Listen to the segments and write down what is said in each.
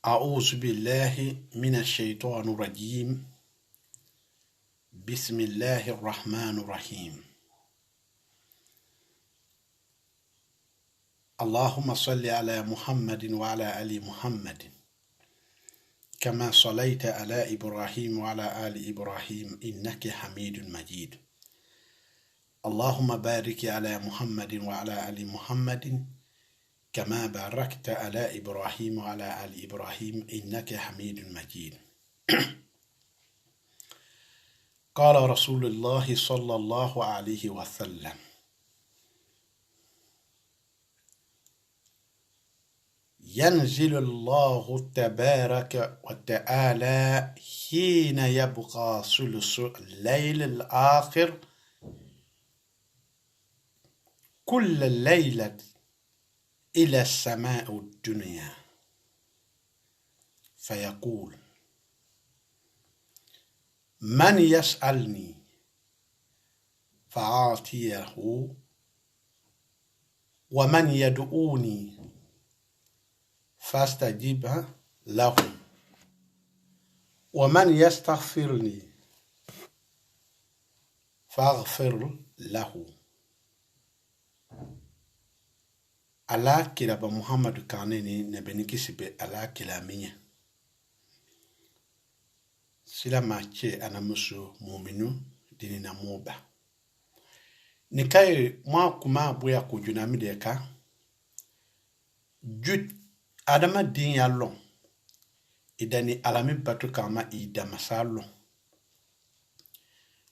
أعوذ بالله من الشيطان الرجيم. بسم الله الرحمن الرحيم. اللهم صل على محمد وعلى آل محمد كما صليت على إبراهيم وعلى آل إبراهيم إنك حميد مجيد. اللهم بارك على محمد وعلى آل محمد كما باركت على إبراهيم وعلى آل إبراهيم إنك حميد مجيد. قال رسول الله صلى الله عليه وسلم: ينزل الله تبارك وتعالى حين يبقى ثلث الليل الآخر كل ليلة إلى السماء الدنيا فيقول: من يسألني فأعطيه، ومن يدعوني فاستجيب له، ومن يستغفرني فاغفر له. Ala kiraba Muhammadu kaneni nebeni kisibe ala kilamiye. Sila mache anamusu muminu dini na moba. Nikai mwa kuma abuya kujunami deka. Jut adama din ya long. Idani alami batu kama idamasa long.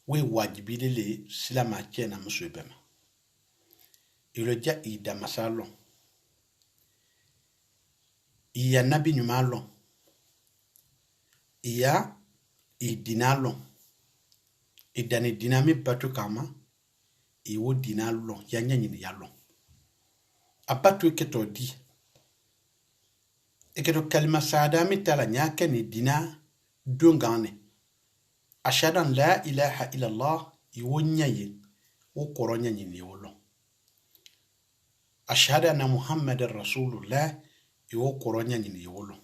We wajibidele sila mache anamusu ibema. Iloja idamasa long. Iya nabi nyuma long. Iya idina long. Idani dinami batu kama iwo dina long. Yanya nyini ya long. Abatu iketo di. Iketo kalima saadami tala nyake ni dina dungane. Ashadan la ilaha illallah iwo nyaye. Wo koronya nyini iwo long. Ashhadu Muhammad Rasulullah iwo koronya nyini iwo long.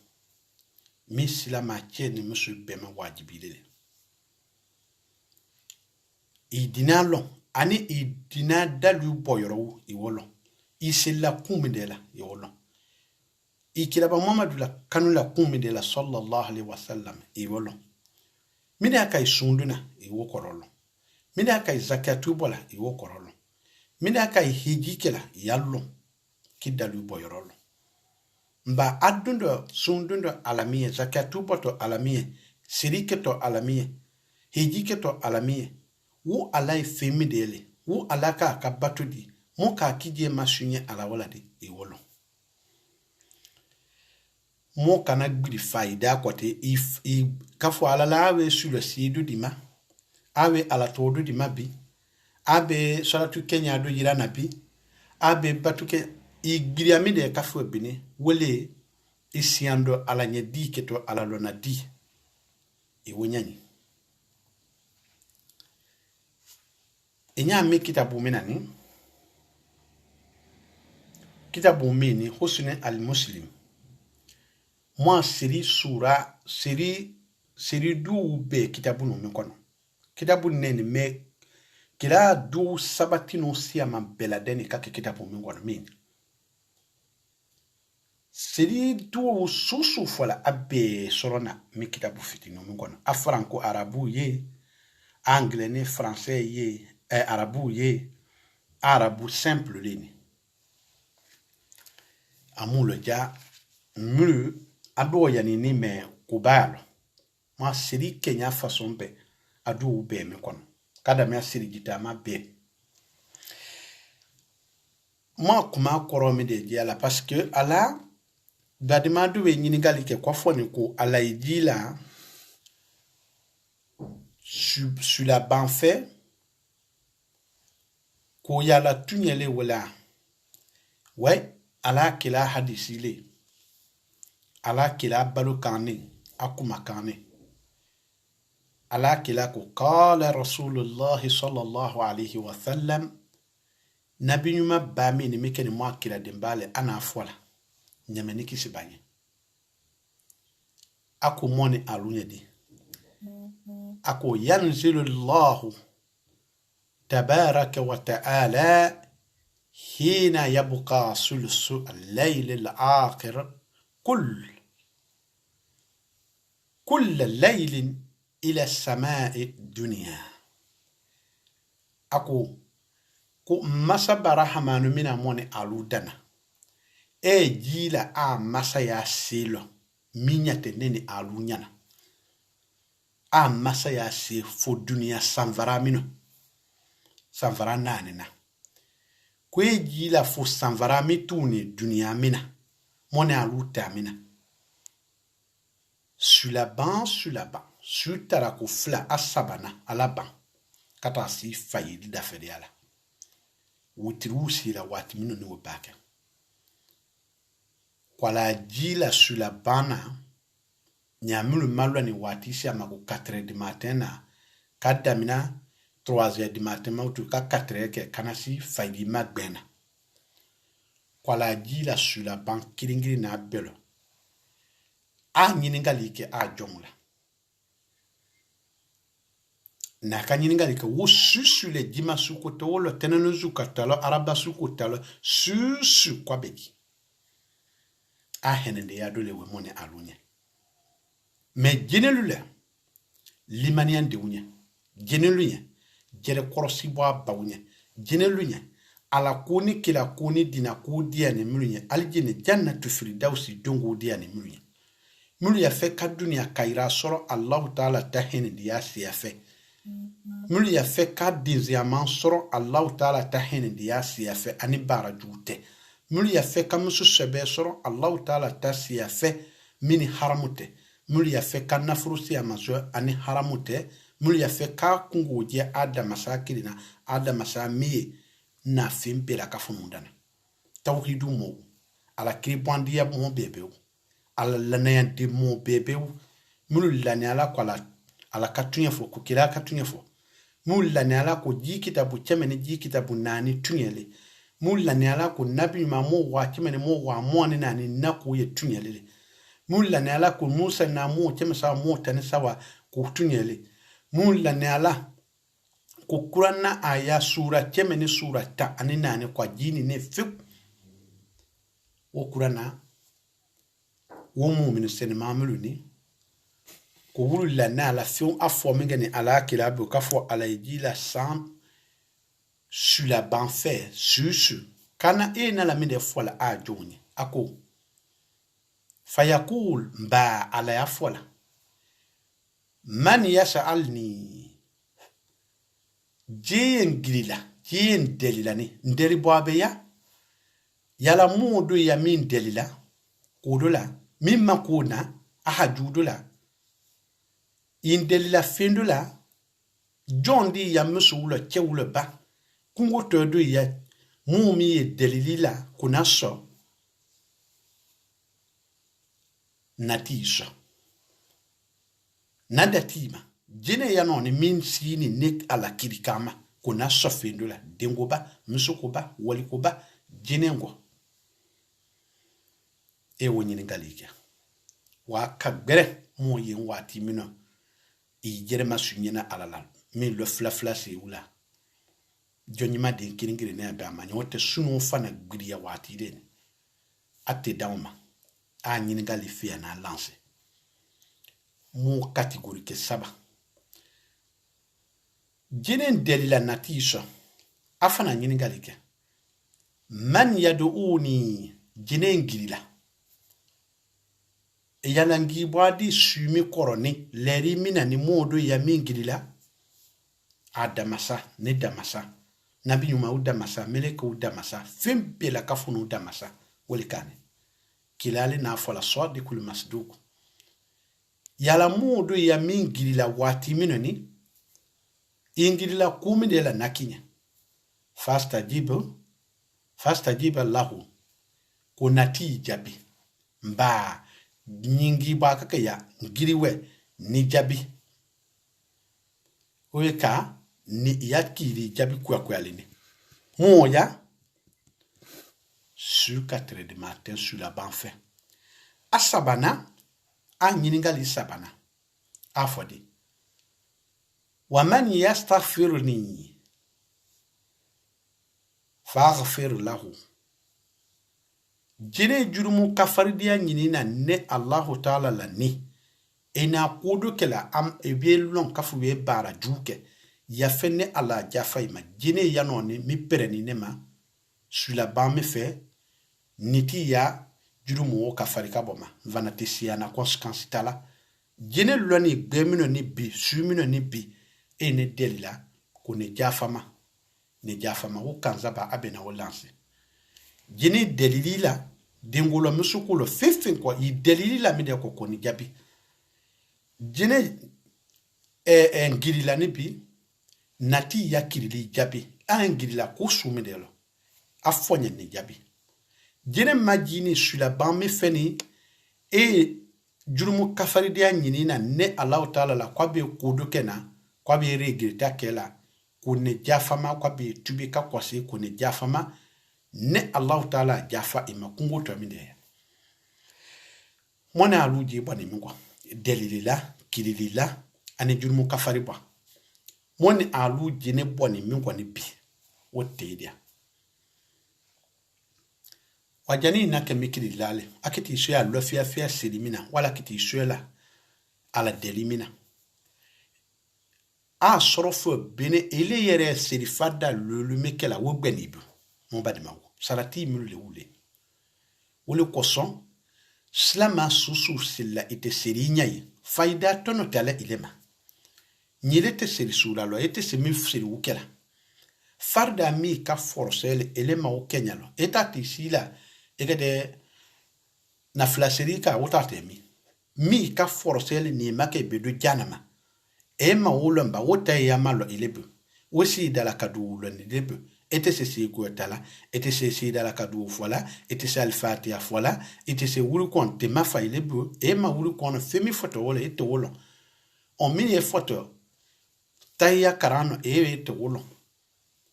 Misila mache ni musu bema wajibidele. Idina long. Ani idina dalu boyoro iwo long. Isila kumidela iwo long. Ikilaba Muhammadu la kanula kumidela sallallahu alaihi wasallam iwo long. Mine akai sunduna iwo korolo. Mine akai zakatu bola iwo korolo. Mine akai hijikela yallo kidalu boyoro long. Mba adundo sundundo alamiye, zakatu boto alamiye, siriketo alamiye, hijiketo alamiye, wu alai femidele, wu alaka kabatudi, muka kije masunye alawalade iwolo. Muka nagbidi faida kote kafu alala awe sula sidu dima, awe alatodu dima bi, abe salatu kenya do yirana bi, abe batuke igbiri amide kafu ebini, wele isiando ala nye di keto ala lona di. Iwo nyanyi. Inya kitabu minani. Kitabu mini husne al-Muslim. Mwa siri sura, siri du be kitabu no mikono. Kitabu nene me kila du sabatino siyama beladeni kake kitabu mikono mini. Siri du susu fola abe sorona mi kitabu fitino mikono. A franco arabu ye, anglais ne français ye, arabu ye, arabu simple leni. Amulo ja mulu ado yanini me kubalo. Ma siri Kenya façon be adu be me kono. Kada me siri jitama be. Ma kuma koromi de diala parce que ala dadimadu we nyinigali ke kwa foni ko ala idila sur la banfe ko yala tunyele wala. Ouais, ala kila hadisile. Ala kila balu kane, akuma kane. Ala kila ko qala Rasulullah sallallahu alayhi wa sallam. Nabi nyuma bami ni mekeni mwa kila dembale ana afola. Nyameni kisibanye. ako moni alunya di ako yanzilu Allah tabaraka wa ta'ala hina yabqa sulusu al-layl al-akhir كل ليل إلى السماء الدنيا أكو كو مسا برحمن من موني ألودنا جيلا مسا يا سيلو مينيات نيني ألونيانا مسا يا سي فو دنيا سانفرا منو سانفرا نانينا كوي جيلا فو سانفرا ميتوني دنيا منا موني ألوتا منا sur la ban sur tarako fla asabana ala ban kata si fayidi da fede ala wutiru si la wati minu ni wabaka kwa la jila sur la bana nyamilu malwa ni wati si amago 4 du matin na kadamina 3 du matin mautu ka 4 ke kanasi fayidi magbena kwa la jila sur la ban kiringiri na belo nyiningali ke jongla na ka nyiningali ke wo susu le dima suko to wo tenenu zuka talo araba suko talo susu kwa beki henende ya dole we mone alunya me jenelule limanian de unya jenelunya jere korosi bo bawunya jenelunya ala kuni kila kuni dina ku dia ne mulunya aljine jannatu firdausi dongo dia ne mulunya mulu ya fe ka dunia kaira soro Allah Ta'ala tahini diya siya fe mulu ya fe ka dinziaman soro Allah Ta'ala tahini diya siya fe ani bara jute mulu ya fe ka musu sebe soro Allah Ta'ala ta siya fe mini haramute mulu ya fe ka nafuru siya mazo ani haramute mulu ya fe ka kungoje adamasa kirina adamasa miye na fimpela ka funundana tawhidu mo ala kribandiya mo bebeu ala lanayan de mo bebeu mulu lani ala kwala ala katunya fo kukila katunya fo mulu lani ala ko ji kitabu chemene ji kitabu nani tunyele mulu lani ala ko nabi mamu wa chemene mo wa mo ni nani naku ye tunyele mulu lani ala ko musa na mo chemesa mo tani sawa ko tunyele mulu lani ala ko kuranna aya sura chemene sura ta ani nani kwa jini ne fip o kurana wo mu'minu sen mamulu ni ko wulu la na la fion afo mengene ala kila bu ka fo ala yi la sam sur la banfer sur kana na la minde fo la a joni ako fayakul ba ala ya fo la man yas'alni jeen grila jeen delila ni nderi boabe ya yala mudu ya min delila kodola mimma kuna ahajudula indelila fendula jondi ya musula chewula ba kungo todo ya mumi delilila kuna so natisha nadatima jene ya no ni min sini nek ala kirikama kuna so fendula dengoba musukoba walikoba jenengo wonyini galika wa kagbere mo yin wati mino jere masunyina alala mi lo flafla se wula jonyima de kiringire ne ba ma nyote sunu fana gbiya wati den ate dawma nyini galifia na lance mo categorie ke saba jenen delila natisha afana nyini galika man yaduuni jenen gilila yanangi bwadi sumi koroni leri mina ni modo ya mingilila adamasa ne damasa nabi nyuma udamasa meleka udamasa fempe la kafunu udamasa walikane kilale na fola swadi kul masduku yala modo ya mingilila wati minoni ingilila kumi de la nakinya fastajiba lahu kunati jabi mba nyingi ba kaka ya ngiriwe ni jabi weka ni yakiri jabi kwa lini moya sur 4 du matin sur la banfe asabana a nyiningali sabana afodi wa man yastaghfirni faghfir lahu jine jurumu kafardiya nyinina ne Allahu ta'ala la ni ena kodo kela am ebielon kafu be bara juke ya fene ala jafaima jine yanoni mi pereni nema sur la bas me fait niti ya jurumu kafarika boma vanatisia na conséquence tala jine loni gemino ni bi sumino ni bi ene delila ko ne jafama o kanzaba abena o lance jini delilila dingolo musukulo fefin ko i delilila mi de ko koni jabi jine ngirila ni bi nati ya kirili jabi a ngirila ko sumi de lo afonye ni jabi jine majini sula bammi feni e jurumu kafari dia nyini na ne Allah Ta'ala la kwa be kodo kena kwa be regreta kela kone jafama kwa be tubika kwasi kone jafama ne Allah Ta'ala jafa ima kungo to minde mona aluji bani mingwa delilila kililila ane jurumu kafari ba moni aluji ne bani mingwa ni bi wote dia wajani na kemikili lale akiti iswe lo fia selimina wala kiti iswe la ala delimina a sorofo bene ele yere serifada lulumekela wogbenibu mon badima salati mulu le wule wole koson slama susu silla ite serinyai faida tono tala ilema nyilete seri sura lo ete semi seri wukela farda mi ka forcele elema o kenyalo etati sila egede na flasherika wotatemi mi ka forcele ni make bedu janama ema wolomba wota ya malo ilebu wosi dala kadu lo ni lebu ete se si gotala ete se si dala kadu fola ete se alfatia fola ete se wulu kon te mafa ilebu ema wulu kon femi foto wala ete wolo on mini foto taya karano ete wolo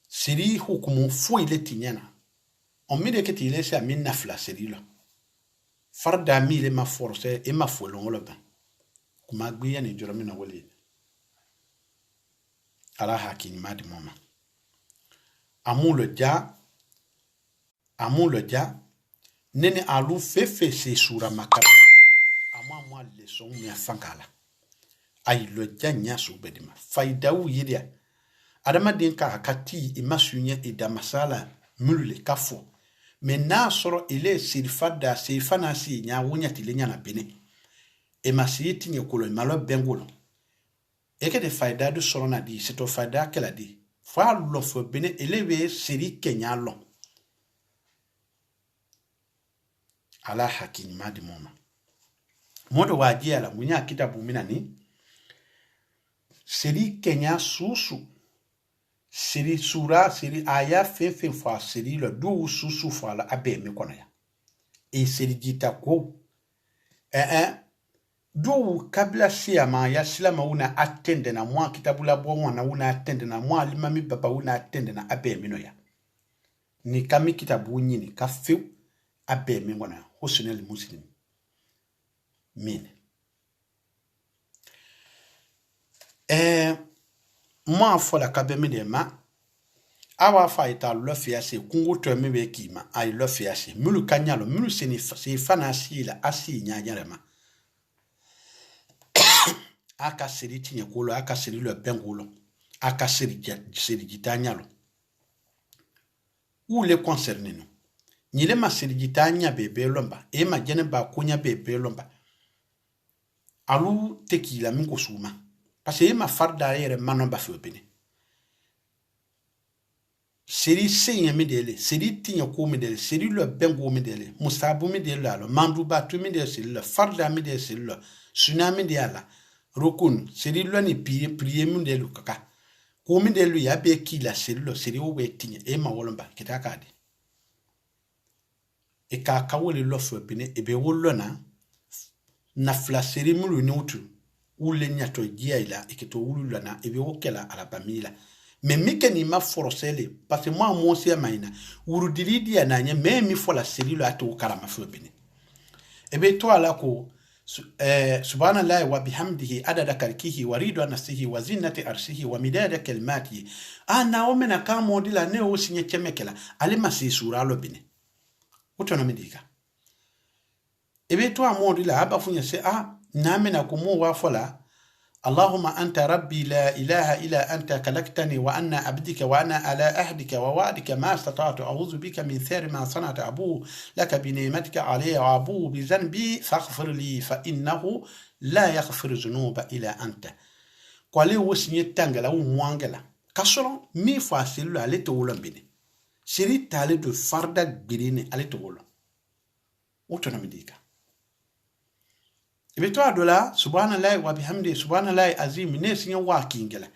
siri hukumu fo ile tinyana on mide que tu laisses à min nafla serilo farda mi le ma force e ma folon lo ba kuma gbiya ni joro mi na wole ala hakini madi mama amu le ja nene alu fefe se sura makaba amwa le son mi afankala ay le ja nya su bedima faida wu yidia adama den ka akati imasunya idamasala mulule kafo mena soro ile sirfada sifana si nya wunya tilenya na bene e masiti nye kulo malo bengulo eke de faida du soro na di sito faida kala di fa lo fo bene elewe siri kenya lo ala hakin madi moma modo waji ala munya kitabu minani siri kenya susu siri sura siri aya fefe fa siri le do susu fa la abe mi kono ya e siri jita ko do kabla sia ma ya silama una attende na mwa kitabu la bo wana una attende na mwa limami baba una attende na abe mi no ya ni kami kitabu nyini ka fe abe mi ngona hosnel muslim min moi fola kabemi de ma awa fa ita lo fiase kungu to me be kima ay lo fiase mulu kanyalo mulu seni se fana sila asi nyanya ma aka seri tinye kolo aka seri lo bengulo aka seri gitanyalo ou le concerné no nyile ma seri gitanya bebe lomba e ma jene ba kunya bebe lomba alu tekila mingo suma parce que ma farda yere manomba fobene seri senya medele seri tinya ko medele seri lo bengo medele musabu medele alo mandu batu medele seri lo farda medele seri lo tsunami de ala rokun seri lo ni priye medele kaka ko medele ya be kila seri lo seri o we tinya e ma wolomba kitaka de e ka kawole lo fobene e be wollo na flaseri mulu ni utu ule nyato jia ila ikito ulu lana ebe wokela alabamila me mike ni ma forcele parce que moi monsi ya maina urudilidi ya nanya me mi fola serilo atu ukara mafobini ebe to ala ko subhanallahi wa bihamdihi adada kalkihi wa ridwa nafsihi wa zinati arshihi wa midada kalimatihi ana omena kama odila ne o sinye chemekela ale masi sura lo bine utono midika ebe to amodila aba funya se namena kumu wa fola اللهم أنت ربي لا إله إلا أنت خلقتني وأنا عبدك وأنا على عهدك ووعدك ما استطعت أعوذ بك من شر ما صنعت أبوء لك بنعمتك علي وأبوء بذنبي فاغفر لي فإنه لا يغفر الذنوب إلا أنت قالي وسني تانغلا وموانغلا كسرون مي فاسيلو علي تولم بني سيري تالي دو فردا بيريني علي تولم وتنمي ديكا ibetwa dola subhanallahi wa bihamdi subhanallahi azim ne sinya wakingela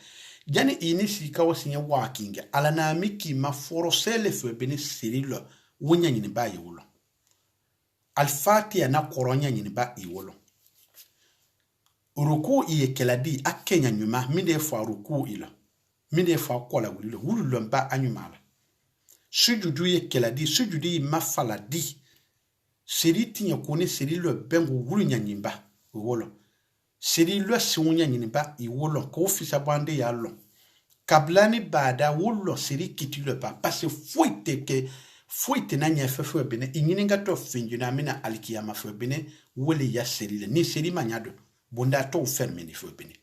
jani ini sika wo sinya wakinge ala na miki ma forosele fe bene sirilo wonya nyini ba yiwolo alfatiha na koronya nyini ba yiwolo ruku iye keladi akenya nyuma minde fa ruku ilo minde fa kola wulilo wululo mba anyumala sujudu ye keladi sujudu yi mafaladi siriti nyakone sirilo bengo wulunya nyimba wolo siri lo siwunya nyiniba iwolo ko fisa bande ya lo kablani bada wolo siri kitilo pa parce foite na nya fefe bene inyininga to finjuna mina alikiyama fe bene wole ya siri le ni siri manyado bunda to ferme ni fe bene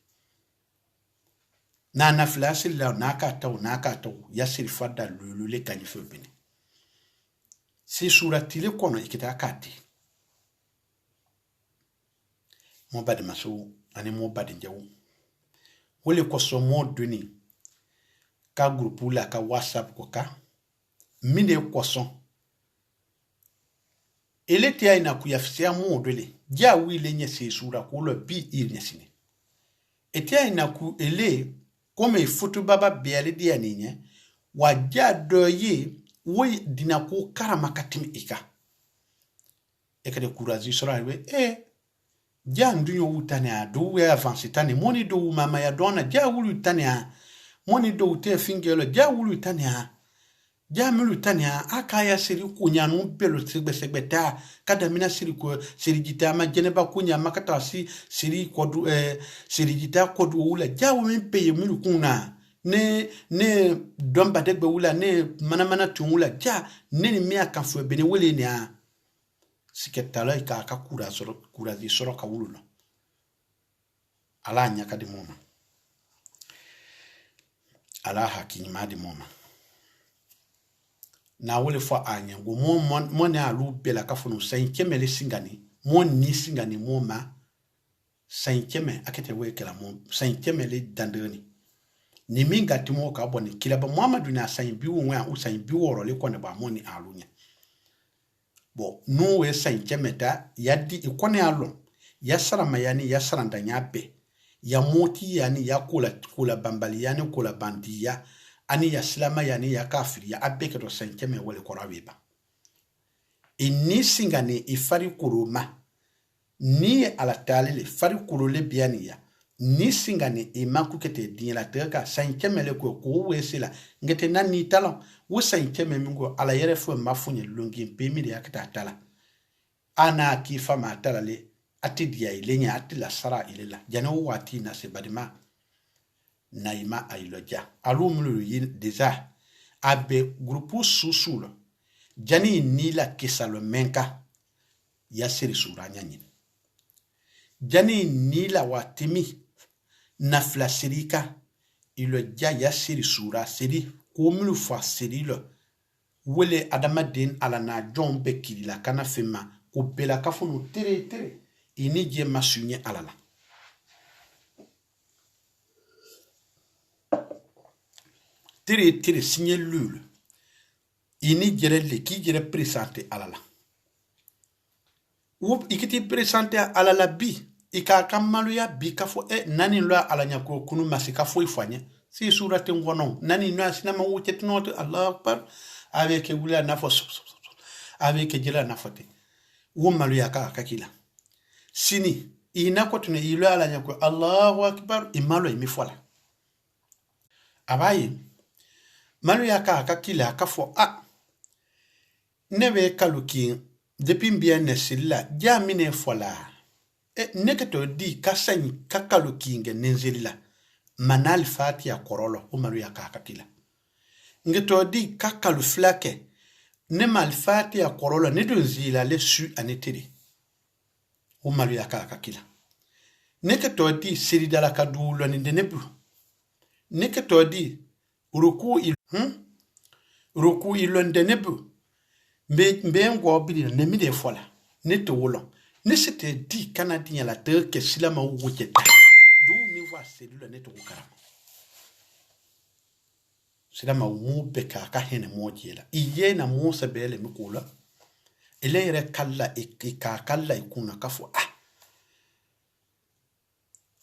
na flasi la naka to ya siri fada lulule kanyi fe bene si suratile kono ikita kati mo badi maso ani mo badi jawu wole ko so mo duni ka groupe la ka WhatsApp ko ka mine ko so eleti aina ku yafisia mo dole ja wile nye se sura ko lo bi irnya sini eti aina ku ele kome futu baba biale dia ninye waja doye we dina ko karama katim ika ekade kurazi sura we ja ndunyo utania do we avance tane moni do mama ya dona ja wulu tania moni do te fingelo ja wulu tania ja mulu tania akaya siri kunya no belo segbeta kada mina siri ko siri jita ma jeneba kunya makata siri kodu siri jita kodu wula ja wo peye mulu kuna ne domba degbe wula ne mana tungula ja ne mi akanfo bene wele ni a siketala ka kura di soro ka wululo ala nya ka di moma ala hakini ma di moma na wole fo anya go mo ne alu bela ka fo no sankemele singani mo ni singani moma sankeme akete we kala mo sankemele dandani ni minga timo ka boni kila ba muhammadu na san biwo nwa o san biwo ro le ko ne ba mo ni alunya bo no we san kemeta yadi ikone alo yasara mayani yasara ndanyabe ya moti yani ya kula bambali yani kula bandiya ani ya slama yani ya kafiri ya abeke do san keme wole koraweba inni singani ifari kuruma ni ala talile fari kurule bianiya ni singani imaku kete dinla teka san kemele ko wesila ngete nani tala wo san keme mingo ala yere fo mafunye lungi pemiri yakata tala ana kifa ma tala le atidia ilenya atila sara ilela jano wati na se badima naima ailoja alumulu yin deja abe grupu susulo jani nila kisalo menka yasiri suranya nyin jani nila watimi nafla sirika ilo ja yasiri sura siri komulu fa siri lo wele adamadin ala na John Bekiri la kana fema ko bela kafunu tere ini je masunye alala tere sinye lulu ini jere le ki jere presente alala wo ikiti presente alala bi ika kamalu ya bi kafo nani lo alanya ko kunu masika fo ifanye si surate ngono nani no asina ma wuce tnoto Allah akbar avec wula nafo avec jela nafote wo malu ya ka kakila sini ina ko tune ilo alanya ko Allahu akbar imalo imifola abayi malu ya ka kakila kafo nebe kaluki depuis bien nesilla jamine fola neketo di kasani kakalo kinge nenzilila manal fatia korolo umaru ya kakakila ngeto di kakalo flake ne mal fatia korolo ne donzila le su anetiri umaru ya kakakila neketo di siridala kadulo ni denebu neketo di ruku ilon denebu mbe ngo bidi ne mi de fola ne to wolo ne c'était dit canadien la te que sila ma wuke ta do mi va cellule ne to kara sila ma mu be ka hene mo jela iye na mo se bele mi kula ele re kala e ka kala ikuna kafo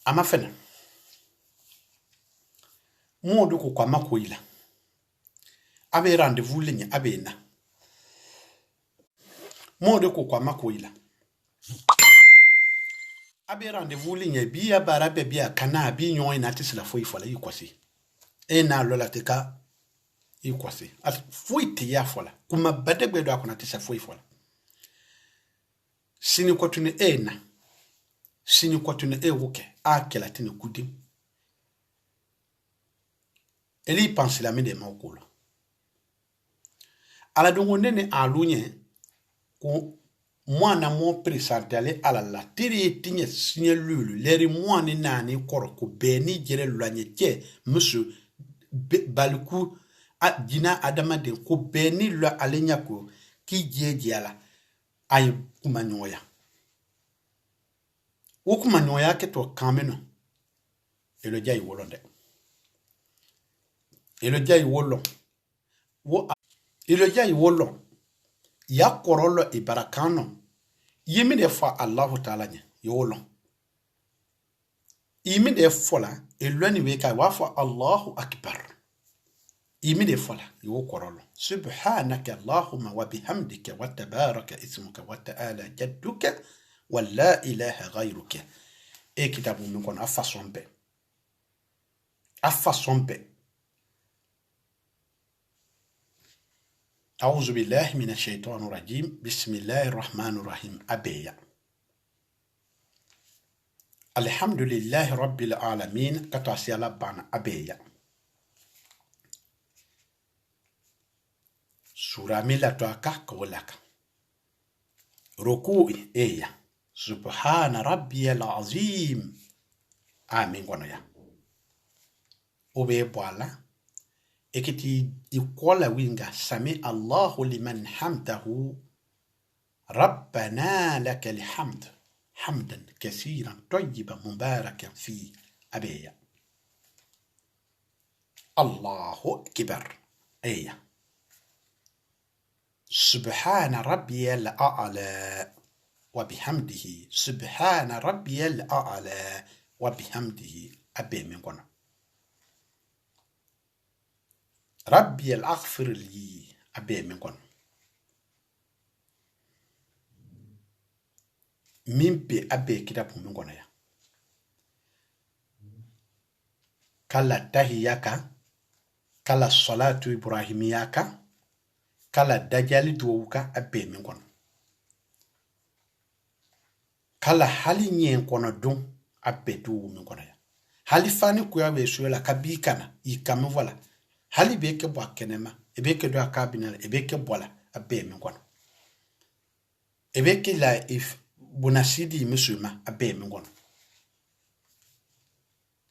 ama fena mo do ko kwa makoila abe rendez-vous ligne abe na mo de ko kwa makoila abe rendez-vous ligne bia barabe bia kana bi nyon ina tisla foi fola yikwasi e na lola teka yikwasi at foi te ya fola kuma badegbe do akona tisla foi fola sini kotune ena sini kotune woke akela tine kudim eli pense la mede makolo ala dongo nene alunye ko mwana mo presentale ala la tiri tinye sinye lulu leri mwana nani koroko beni jere lanye ke monsieur balku dina adama de ko beni lo alenya ko ki jeje ala ay kumanyoya o kumanyoya ke to kameno elo jay wolonde elo jay wolon wo elo jay wolon ya korolo ibarakano yimi de fa Allahu Ta'ala nya yolo yimi de fola elwani we kai wa fa Allahu akbar yimi de fola yo korolo subhanaka Allahumma wa bihamdika wa tabaraka ismuka wa ta'ala jadduka wa la ilaha ghayruka e kitabu min kon afa sombe أعوذ بالله من الشيطان الرجيم بسم الله الرحمن الرحيم أبيا الحمد لله رب العالمين كتاسي لبانا أبيا سورة ميلا توكا كولاك ركوعي إيا سبحان ربي العظيم آمين ونيا أبي بوالا ekiti ikola winga sami Allahu liman hamdahu rabbana lakal hamd hamdan kaseeran tayyiban mubarakan fi abiya Allahu akbar aya subhana rabbiyal a'la wa bihamdihi subhana rabbiyal a'la wa bihamdihi abe min kono ربي الأغفر لي أبي منكم من بي أبي كده منكم يا كلا تهياكا كلا صلاة إبراهيمياكا كلا دجال دووكا أبي منكم كلا حالي نين كونا دون أبي دو منكم يا حالي فاني كويا بيسويلا كبيكنا يكامي ولا hali beke bo kenema ebeke do akabina ebeke bola abe mi kono ebeke la if bonasidi mesuma abe mi kono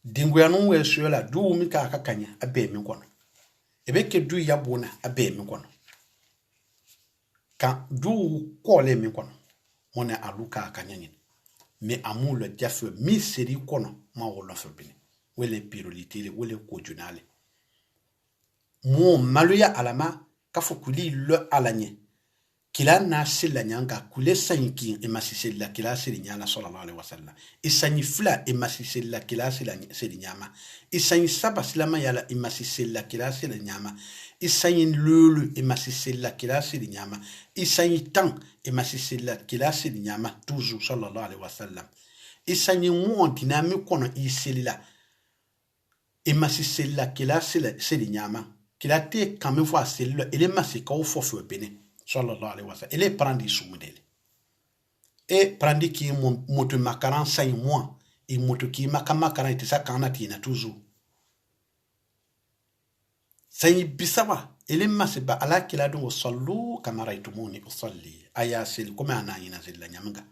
dingwe anu we suela du mi ka akakanya abe mi kono ebeke du ya bona abe mi kono ka du kole mi kono mona aluka akanyanya me amulo jafe mi seri kono ma wolo febini wele pirolitele wele kojunale mo maluya alama kafukuli lo alanye kila na sila nyanga kule sanki emasisela kila sili nyana sallallahu alaihi wasallam isanyi fla emasisela kila sili nyama isanyi saba silama yala emasisela kila sili nyama isanyi lulu emasisela kila sili nyama isanyi tan emasisela kila sili nyama toujours sallallahu alaihi wasallam isanyi mo dynamique kono iselila emasisela kila sili nyama qu'il a été quand même fois celle il est massé quand faut faire béné sallallahu alayhi wa sallam il est prendre sous modèle e prandi ki moto makaran 5 mois e moto ki makaran ite sa kana tina toujours sayi bisawa elimma siba ala kila dungo sallu kama raitumuni usalli aya sil kuma ana ina zilla nyamanga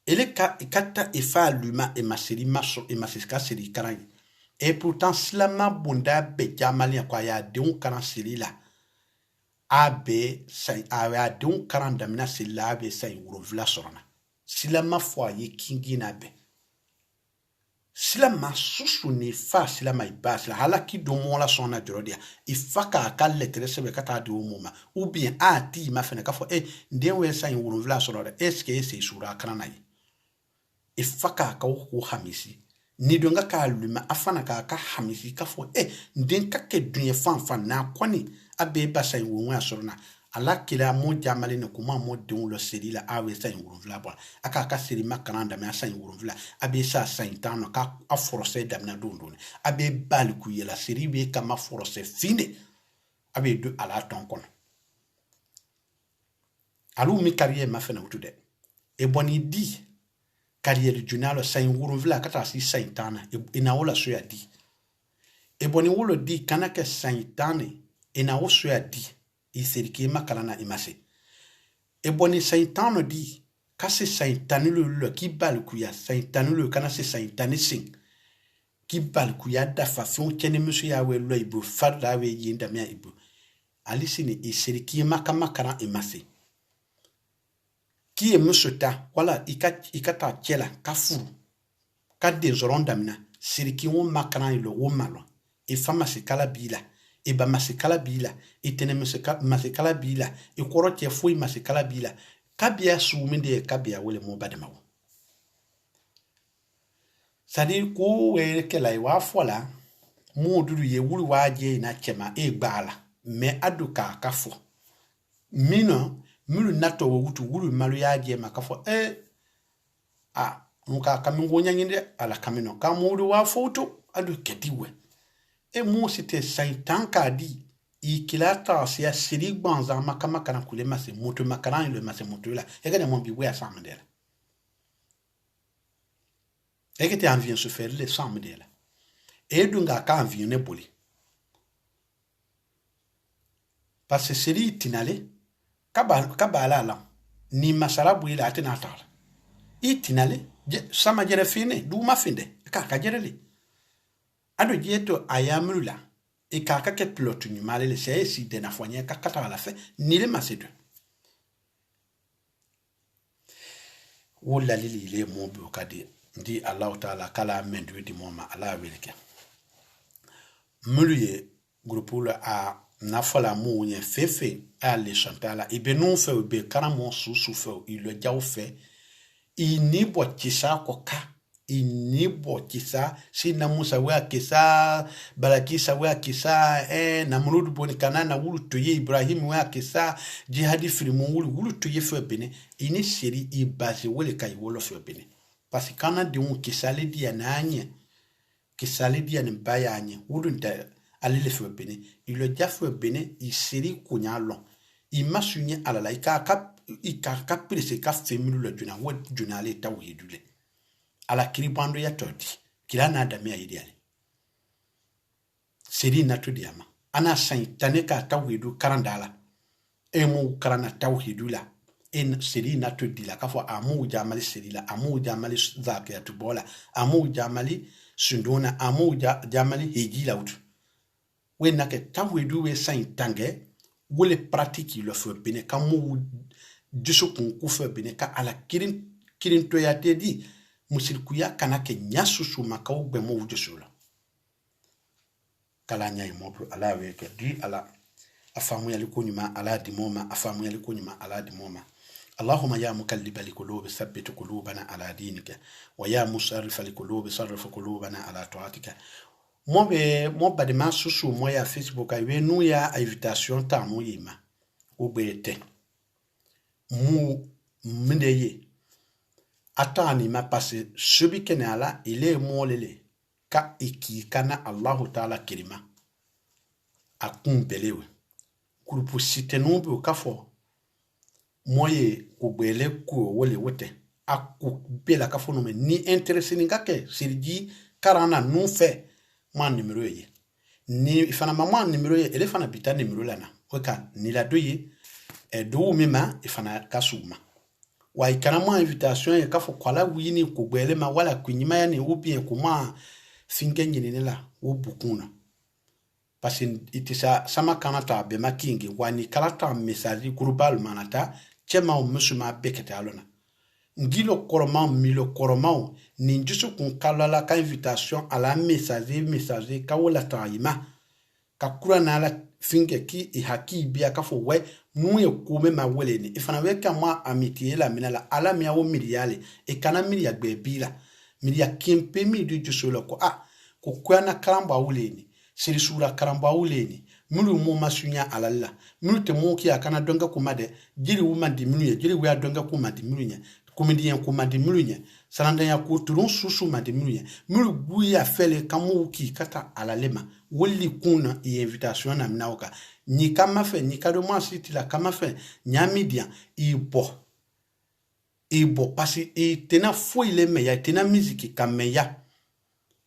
eleka ikata ifa luma e masiri maso e masiska siri karan et pourtant slama bunda be jamali kwa ya deun karan silila abe sai a deun karan damina sila abe sai wurovla sorana silama fwa ye kingi na be silama susu ni fa silama ibas la halaki do mo la sona jorodia ifaka ka lettre sebe kata de umuma ou bien ati ma fene ka fo ndewe sai wurovla sorana est-ce que c'est sura kanai ifaka ka ko hamisi ni donga ka luma afana ka hamisi ka fo nden ka ke dunye fan na kwani abe basa yiwo wa sorna ala kila mo jamale ne kuma mo den lo serila awe sa yiwo vla ba aka ka seri makaranda me asa yiwo vla abe sa saintano ka aforose damna dondone abe bal ku yela seri be kama forose fine abe do ala ton kono alu mi carrière ma fena utude e boni di carrière junalo sain wuruvla kata si saintana ina wala so ya di e boni wolo di kanaka saintane ina wo so ya di iseriki makalana imase e boni saintano di kase saintane lo ki bal ku ya saintane lo kana se saintane sing ki bal ku ya da fa fon kene musu ya we lo ibu farda we yinda me ibu alisini iseriki makana imase qui est musota wala ikata tchela kafuru ka dezoron damina siriki won makran ilo wo malo e fama se kala bila e ba masikala bila e tene masikala bila e koro che foi masikala bila kabia suminde kabia wele mo bademawo sadi ko we ke lai wa fola mo dudu ye wuri waje na chema e gbala me aduka kafo mino mulu nato wutu wulu malu yaje makafo nuka kamingo nyanginde ala kamino kamuru wa foto adu kediwe mo site saitan kadi ikilata sia siri gbanza makama kana kule mase moto makaran le mase moto la egane mon biwe asamdela egete envie se faire le samdela edunga ka envie ne boli parce que siri tinale kabala la ni masala buila atina tala itinale sama jere fine du ma finde ka jere li ado jeto ayamrula e ka ke plot ni male le sai si de na fonya ka kata la fe ni le masedo wala lili le mo bu kadi ndi allah taala kala mendu di moma ala welike muluye groupe la a na fola mu yen fefe a le chantala e be non fe be karamo su fe il jaw fe i ni bo kisa koka i ni bo kisa si na musa wa kisa balakisa wa kisa na muludu boni kanana wulu toye ibrahim wa kisa jihadi filimu wulu toye fe bene ini seri i base wole kay wolo fe bene parce que kana de un kisa le dia nanye kisa le dia ne bayanye wulu nta alile fe bene il dia fe bene i seri kunyalo i masunye alala ka prese ka femilu le juna wo juna le tawhidule ala kiribando ya toti kila na adami ya ideale seri na tudiama ana saintane ka tawhidu karandala emu karana tawhidula en seri na tudila ka fo amu jamali seri la amu jamali zakiyatu bola amu jamali sundona amu jamali hejila utu we na ke tawhidu we saintange wole pratique le feu bene kamu diso kun fe bene ka ala kirin to ya te di musilkuya kana ke nyasusu makaw gbe mo wujusula kala nyai mo ala we ke di ala afamu ya likunyuma ala di moma afamu ya likunyuma ala di moma اللهم يا مقلب القلوب ثبت قلوبنا على دينك ويا مصرف القلوب صرف قلوبنا على طاعتك mo bade ma susu mo ya Facebook ayi nu ya invitation ta mo yima obete mu mndeye atani ma passe subi kenala ile mo lele ka iki kana Allah taala kirima akun belewe kurupu sitenu bi okafo moye ko gbele ko wole wote aku bela ka fono me ni intéressé ni ngake sirji karana non fait moi numéro ye ni fana maman numéro ye ele fana bita numéro lana oka ni la doye e do mema ifana kasuma wa ikana mo invitation ye ka fo kwala wini ko gbele ma wala kunyima ya ni ubien kuma finge nyini la wo bukuna parce que itisa sama kanata be makingi wani kalata message global manata chema o musuma bekete alona ngilo koroma milo koroma ni njusu kun kalala ka invitation à la message ka wala taima ka kura na la finge ki i haki bia ka fo we mu ye kume ma wele ni ifana we ka ma amitié la minala ala mi awo miliale e kana milia gbe bila milia kimpe mi du jusu lo ko ko kwana karamba wule ni siri sura karamba wule ni mulu mo masunya alalla mulu te mo ki akana donga kumade jiri wuma di mulu jiri we donga kumade mulu comédien kumade mulu salanda ya ko turun susu made mulu mulu buya fele kamu ki kata alalema woli kuna i invitation na mnaoka ni kama fe ni kado mo siti la kama fe nyamidia ibo parce que tena foi le meya tena musique kameya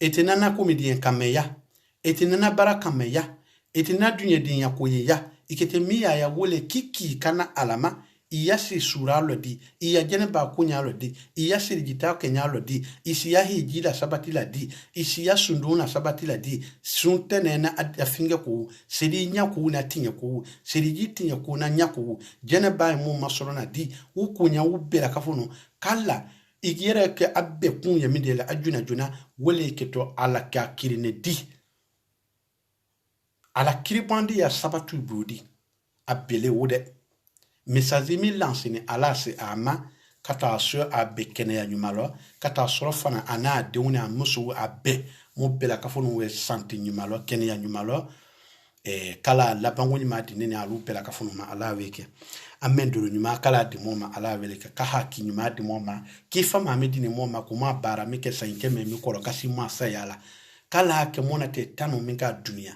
etena na comédien kameya etena na bara kameya etena dunya dinya koyeya ikete miya ya wole kiki kana alama iya si sura lodi iya jene ba kunya lodi iya si digita kenya lodi isi ya hijila sabati la di isi ya sunduna sabati la di suntene na afinge ko sedi nya ko na tinya ko sedi jitinya ko na nya ko jene ba mu masorona di ukunya ubela kafuno kala igere ke abbe kunya midela ajuna juna wole keto ala ka kirine di ala kiripandi ya sabatu budi abele wode message mi lancé ala se ama kata so abekene ya nyumalo kata so fana ana de una musu abe mo bela ka fonu we santi nyumalo kene ya nyumalo kala la bangoni ma di nene alu bela ka fonu ma ala weke amendoro nyuma kala di moma ala weleka ka haki nyuma di moma kifa ma me di ne moma kuma bara me ke sanke me mi kolo kasi ma sayala kala ke mona te tanu mi ka dunia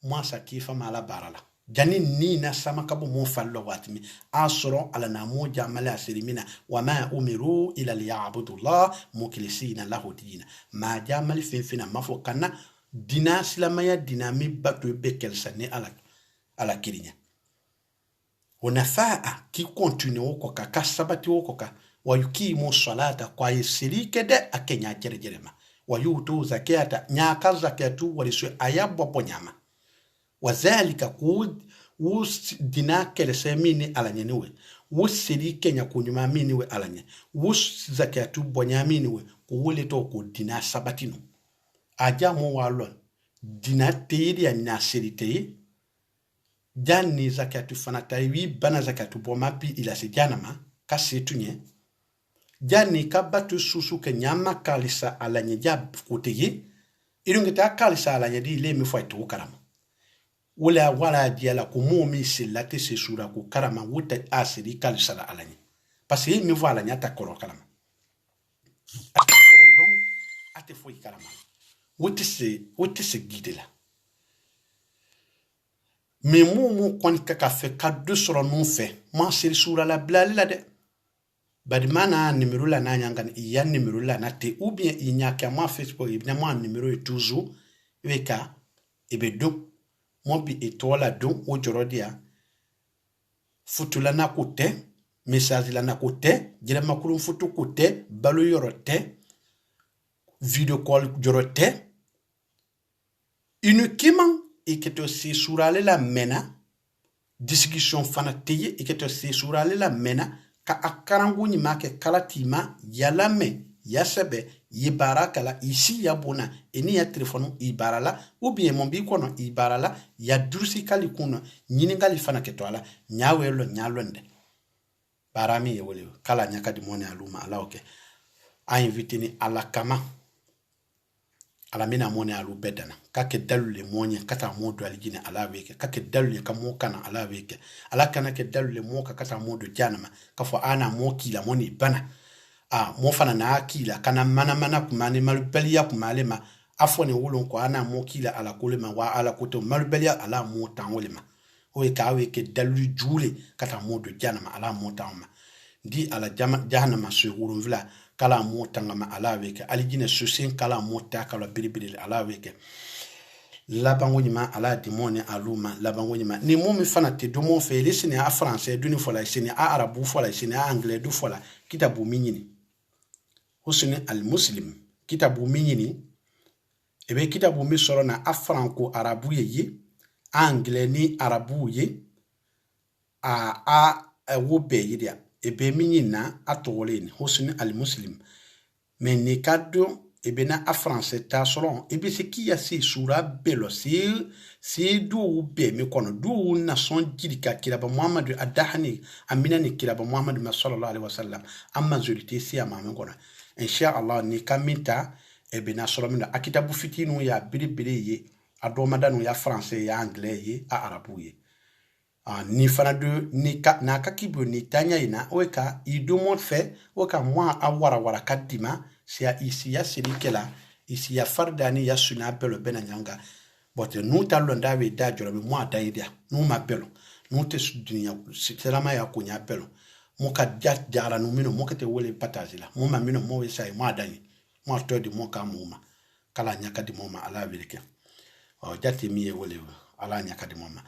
moi sa kifa ma la barala jani ni na sama kabo mo fallo watmi asro ala na mo jamala asirimina wa ma umiru ila liya'budullah mukhlisina lahu din ma jamal fina mafokana dina silamaya dinami batu bekel sane ala kirinya onafaa ki continue ko ka kasabati ko ka wa yukimu salata kwa yisirike de akenya jerema wa yutu zakata nyaka zakatu walisu ayabo ponyama wazalika kud wus dina kelese mini alanye niwe wus siri kenya kunyuma mini we alanye wus zakatu bonya mini we kuwole to ko dina sabatino aja mo walon dina teyri ya nasiri tey jani zakatu fanata wi bana zakatu boma pi ila se janama kasetunye jani kabatu susu ke nyama kalisa alanye jab koteye irungeta kalisa alanye di le mi fo to karama wala diala ko momi silate se sura ko karama wuta asiri kalsala alanya parce que mi voila nyata koro karama akoro long ate foi karama wuti se guide la mais mo kon ka fe ka de soro non fe man siri sura la blala de badmana numéro la na nyangan iya numéro la na te ou bien inyaka ma Facebook ibna mo numéro est toujours veka ebedo mobi etola don o jorodia futula na kote message la na kote jere makulu futu kote balu yorote video call jorote uniquement iketo si surale la mena discussion fanateye iketo si surale la mena ka akarangu ni make kalatima yalame yasebe yibaraka la isi yabona eni ya telefonu ibarala ou bien mon bi kono ibarala ya dursi kali kuno nyini ngali fana ketwala nyawelo nyalonde barami yewole kala nyaka di mone aluma ala oke a invité ni ala kama ala mina mone alu bedana kake dalule monye kata modo alijine ala weke kake dalule kamo kana ala weke ala kana ke dalule moka kata modo janama kafo ana moki la moni bana mo fana na akila kana mana kumane malubelia kumalema afone wulon ko ana mo kila ala kolema wa ala koto malubelia ala mo tanwolema o ka we ke dalu jule kata modo janama ala motama di ala jahannama so wurunvla kala motanga ma ala we ke alijine susin kala mota kala biribiri ala we ke labango nyima ala dimone aluma labango nyima ni mo mi fana te do mo fe lesini a français duni fola sini a arabu fola sini a anglais du fola kitabu minyini husni al muslim kitabu minyini ebe kitabu mi soro na a franco arabu ye anglais ni arabu ye a wo be yidia ebe minyina atoleni husni al muslim mais ni kado ebe na a français ta soro ebe se ki ya se sura belo se do be mi kono do na son jirika kiraba muhammadu adahani amina ni kiraba muhammadu sallallahu alaihi wasallam amma majorité si ama mi kono insha Allah ni kamita ebe na soro mi na akitabu fitinu ya biri ye adomadanu ya français ya anglais ye a arabu ye ni fana do ni ka na kakibo ni tanya ina weka idomo fe weka mwa awara kadima sia isi ya silikela isi ya fardani ya suna belo bena nyanga bote nu talonda we da joro be mwa da idia nu ma belo nu te dunya selama ya kunya belo muka jara nu mino muka te wole patazila mu ma mino mo we sai mwa dani mwa to di mo ka muma kala nyaka di moma ala bilike o jati miye wole ala nyaka di moma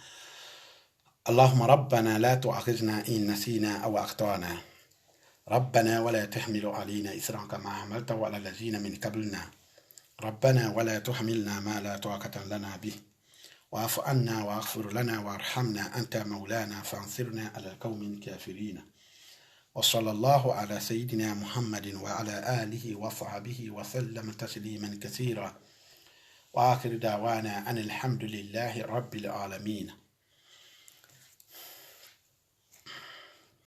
اللهم ربنا لا تؤاخذنا إن نسينا أو أخطأنا ربنا ولا تحمل علينا إثرا كما حملته على الذين من قبلنا ربنا ولا تحملنا ما لا طاقة لنا به واعف عنا واغفر لنا وارحمنا أنت مولانا فانصرنا على القوم الكافرين وصلى الله على سيدنا محمد وعلى آله وصحبه وسلم تسليما كثيرا وآخر دعوانا أن الحمد لله رب العالمين